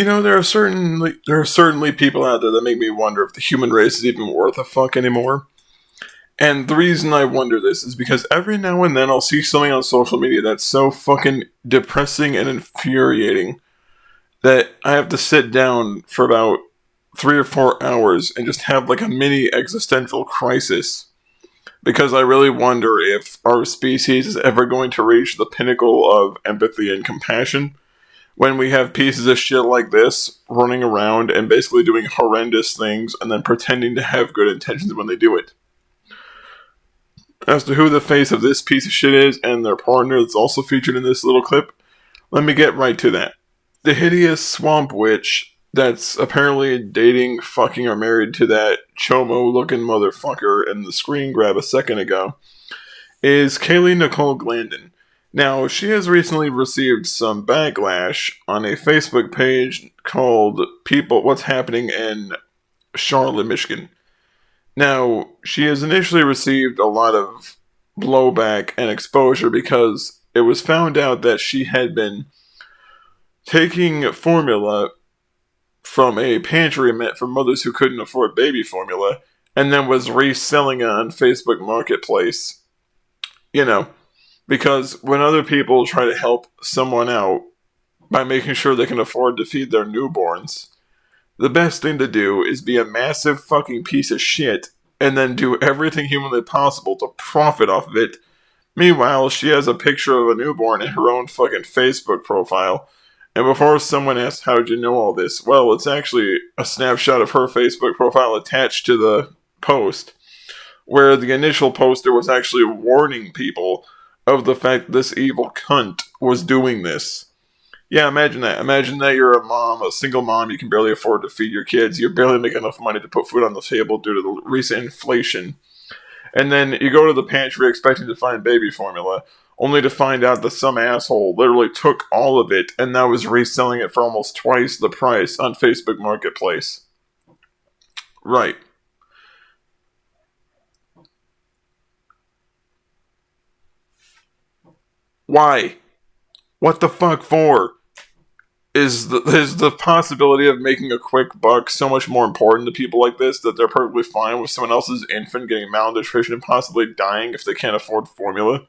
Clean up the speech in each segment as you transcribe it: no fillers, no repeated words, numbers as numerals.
there are certainly people out there that make me wonder if the human race is even worth a fuck anymore. And the reason I wonder this is because every now and then I'll see something on social media that's so fucking depressing and infuriating that I have to sit down for about 3 or 4 hours and just have like a mini existential crisis. Because I really wonder if our species is ever going to reach the pinnacle of empathy and compassion when we have pieces of shit like this running around and basically doing horrendous things and then pretending to have good intentions when they do it. As to who the face of this piece of shit is and their partner that's also featured in this little clip, let me get right to that. The hideous swamp witch that's apparently dating, fucking, or married to that chomo looking motherfucker in the screen grab a second ago is Kaylee Nicole Glandon. Now, she has recently received some backlash on a Facebook page called People What's Happening in Charlotte, Michigan. Now, she has initially received a lot of blowback and exposure because it was found out that she had been taking formula from a pantry meant for mothers who couldn't afford baby formula and then was reselling it on Facebook Marketplace. You know, because when other people try to help someone out by making sure they can afford to feed their newborns, the best thing to do is be a massive fucking piece of shit and then do everything humanly possible to profit off of it. Meanwhile, she has a picture of a newborn in her own fucking Facebook profile. And before someone asks, how did you know all this? Well, it's actually a snapshot of her Facebook profile attached to the post, where the initial poster was actually warning people of the fact this evil cunt was doing this. Yeah, imagine that. Imagine that you're a mom, a single mom, you can barely afford to feed your kids, you barely make enough money to put food on the table due to the recent inflation. And then you go to the pantry expecting to find baby formula, only to find out that some asshole literally took all of it and now is reselling it for almost twice the price on Facebook Marketplace. Right. Why? What the fuck for? Is the possibility of making a quick buck so much more important to people like this that they're perfectly fine with someone else's infant getting malnutrition and possibly dying if they can't afford formula?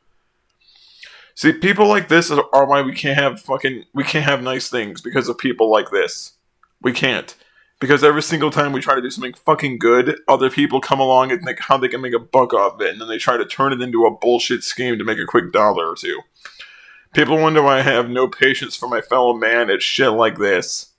See, people like this are why we can't have nice things because of people like this. We can't. Because every single time we try to do something fucking good, other people come along and think how they can make a buck off of it, and then they try to turn it into a bullshit scheme to make a quick dollar or two. People wonder why I have no patience for my fellow man at shit like this.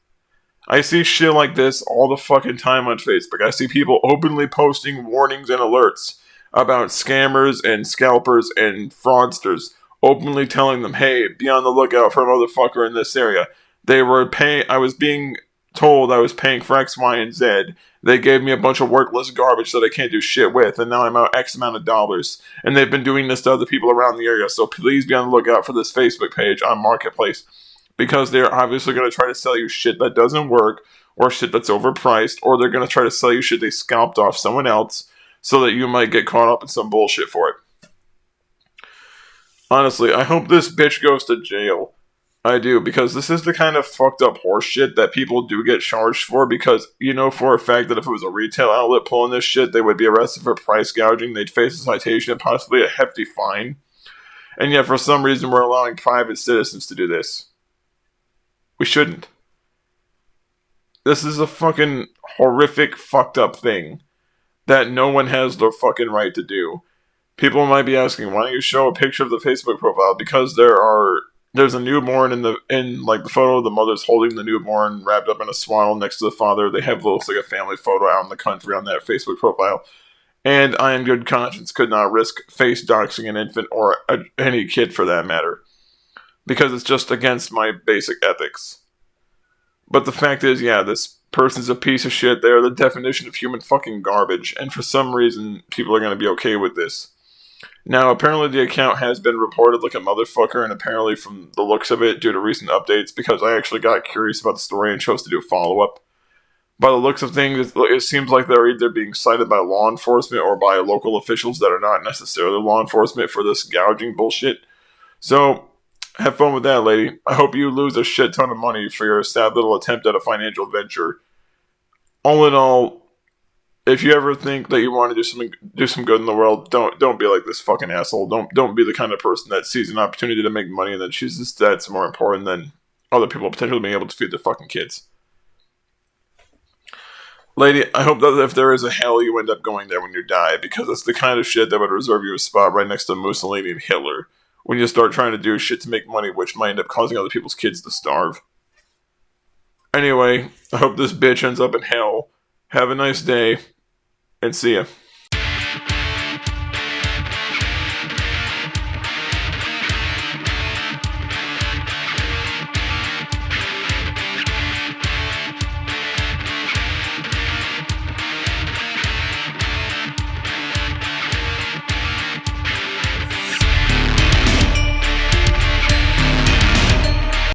I see shit like this all the fucking time on Facebook. I see people openly posting warnings and alerts about scammers and scalpers and fraudsters, openly telling them, hey, be on the lookout for a motherfucker in this area. I was being told I was paying for X, Y, and Z. They gave me a bunch of worthless garbage that I can't do shit with, and now I'm out X amount of dollars. And they've been doing this to other people around the area, so please be on the lookout for this Facebook page on Marketplace. Because they're obviously going to try to sell you shit that doesn't work, or shit that's overpriced, or they're going to try to sell you shit they scalped off someone else, so that you might get caught up in some bullshit for it. Honestly, I hope this bitch goes to jail. I do, because this is the kind of fucked up horseshit that people do get charged for, because you know for a fact that if it was a retail outlet pulling this shit, they would be arrested for price gouging, they'd face a citation and possibly a hefty fine. And yet for some reason we're allowing private citizens to do this. We shouldn't. This is a fucking horrific, fucked up thing that no one has the fucking right to do. People might be asking, why don't you show a picture of the Facebook profile? Because there's a newborn in like the photo, the mother's holding the newborn wrapped up in a swaddle next to the father. They have looks like a family photo out in the country on that Facebook profile. And I, in good conscience, could not risk face doxing an infant or any kid for that matter, because it's just against my basic ethics. But the fact is, yeah, this person's a piece of shit. They're the definition of human fucking garbage, and for some reason, people are going to be okay with this. Now, apparently the account has been reported like a motherfucker, and apparently from the looks of it, due to recent updates, because I actually got curious about the story and chose to do a follow-up. By the looks of things, it seems like they're either being cited by law enforcement or by local officials that are not necessarily law enforcement for this gouging bullshit. So, Have fun with that, lady. I hope you lose a shit ton of money for your sad little attempt at a financial venture. All in all, if you ever think that you want to do some good in the world, don't be like this fucking asshole. Don't be the kind of person that sees an opportunity to make money and then chooses that's more important than other people potentially being able to feed their fucking kids. Lady, I hope that if there is a hell, you end up going there when you die, because it's the kind of shit that would reserve you a spot right next to Mussolini and Hitler when you start trying to do shit to make money, which might end up causing other people's kids to starve. Anyway, I hope this bitch ends up in hell. Have a nice day, and see ya.